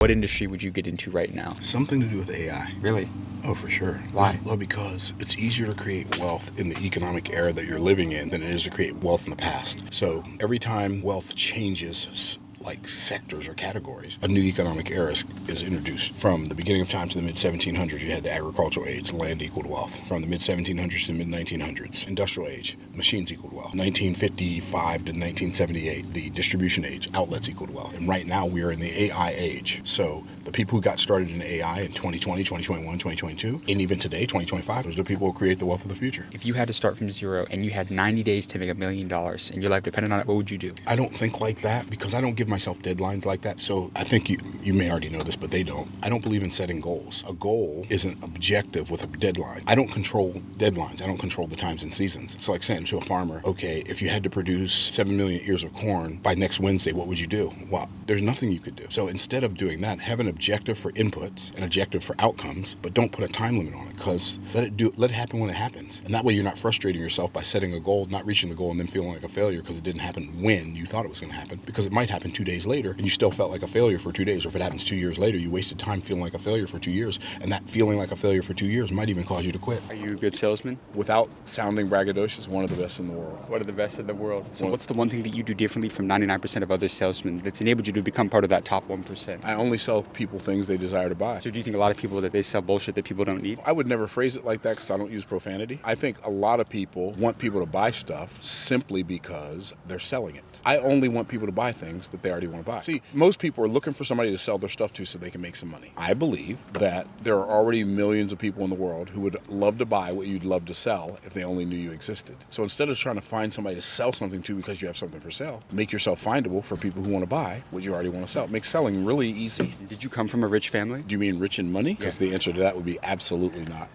What industry would you get into right now? Something to do with AI. Really? Oh, for sure. Why? Well, because it's easier to create wealth in the economic era that you're living in than it is to create wealth in the past. So every time wealth changes, like sectors or categories, a new economic era is introduced. From the beginning of time to the mid-1700s, you had the agricultural age, land equaled wealth. From the mid-1700s to the mid-1900s, industrial age, machines equaled wealth. 1955 to 1978, the distribution age, outlets equaled wealth. And right now we are in the AI age. So the people who got started in AI in 2020, 2021, 2022, and even today, 2025, those are the people who create the wealth of the future. If you had to start from zero and you had 90 days to make $1 million and your life depended on it, what would you do? I don't think like that because I don't give myself deadlines like that. So I think you may already know this, but they don't. I don't believe in setting goals. A goal is an objective with a deadline. I don't control deadlines. I don't control the times and seasons. It's like saying to a farmer, okay, if you had to produce 7 million ears of corn by next Wednesday, what would you do? Well, there's nothing you could do. So instead of doing that, have an objective for inputs, an objective for outcomes, but don't put a time limit on it because let it happen when it happens. And that way you're not frustrating yourself by setting a goal, not reaching the goal, and then feeling like a failure because it didn't happen when you thought it was going to happen, because it might happen 2 days later and you still felt like a failure for 2 days. Or if it happens 2 years later, you wasted time feeling like a failure for 2 years, and that feeling like a failure for 2 years might even cause you to quit. Are you a good salesman? Without sounding braggadocious, one of the best in the world. One of the best in the world. So what's the one thing that you do differently from 99% of other salesmen that's enabled you to become part of that top 1%? I only sell people things they desire to buy. So do you think a lot of people that they sell bullshit that people don't need? I would never phrase it like that because I don't use profanity. I think a lot of people want people to buy stuff simply because they're selling it. I only want people to buy things that they already want to buy. See, most people are looking for somebody to sell their stuff to so they can make some money. I believe that there are already millions of people in the world who would love to buy what you'd love to sell if they only knew you existed. So instead of trying to find somebody to sell something to because you have something for sale, make yourself findable for people who want to buy what you already want to sell. Make selling really easy. Did you come from a rich family? Do you mean rich in money? Because the answer to that would be absolutely not.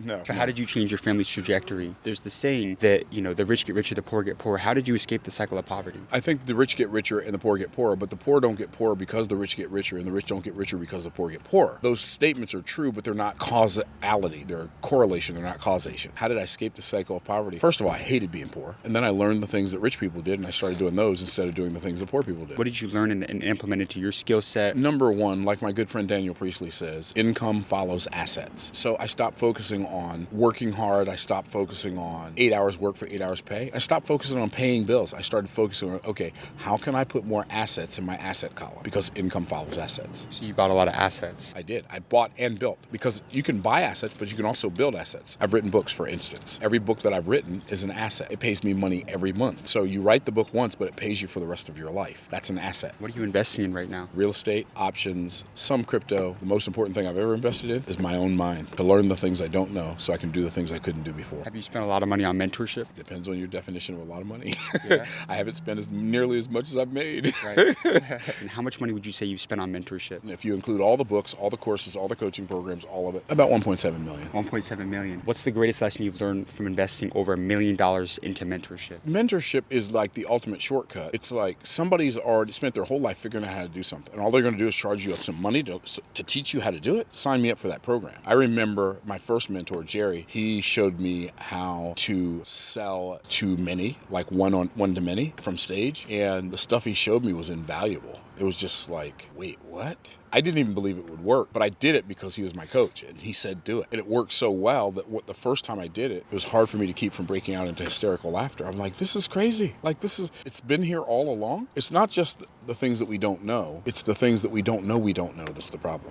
No. So how did you change your family's trajectory? There's the saying that, the rich get richer, the poor get poorer. How did you escape the cycle of poverty? I think the rich get richer and the poor get poorer, but the poor don't get poorer because the rich get richer, and the rich don't get richer because the poor get poorer. Those statements are true, but they're not causality. They're correlation. They're not causation. How did I escape the cycle of poverty? First of all, I hated being poor, and then I learned the things that rich people did, and I started doing those instead of doing the things that poor people did. What did you learn and implement into your skill set? Number one, like my good friend Daniel Priestley says, income follows assets. So I stopped focusing on working hard. I stopped focusing on 8 hours work for 8 hours pay. I stopped focusing on paying bills. I started focusing on, okay, how can I put more assets in my asset column? Because income follows assets. So you bought a lot of assets. I did. I bought and built, because you can buy assets, but you can also build assets. I've written books, for instance. Every book that I've written is an asset. It pays me money every month. So you write the book once, but it pays you for the rest of your life. That's an asset. What are you investing in right now? Real estate, options, some crypto. The most important thing I've ever invested in is my own mind, to learn the things I don't know so I can do the things I couldn't do before. Have you spent a lot of money on mentorship? Depends on your definition of a lot of money. Yeah. I haven't spent nearly as much as I've made. Right. And how much money would you say you've spent on mentorship? If you include all the books, all the courses, all the coaching programs, all of it, about 1.7 million. 1.7 million. What's the greatest lesson you've learned from investing over $1 million into mentorship? Mentorship is like the ultimate shortcut. It's like somebody's already spent their whole life figuring out how to do something, and all they're going to do is charge you up some money to teach you how to do it. Sign me up for that program. I remember my first mentor, Jerry, he showed me how to sell to many, like one to many from stage, and the stuff he showed me was invaluable. It was just like, wait, what? I didn't even believe it would work, but I did it because he was my coach and he said do it. And it worked so well that the first time I did it, it was hard for me to keep from breaking out into hysterical laughter. I'm like, this is crazy. Like, it's been here all along. It's not just the things that we don't know. It's the things that we don't know that's the problem.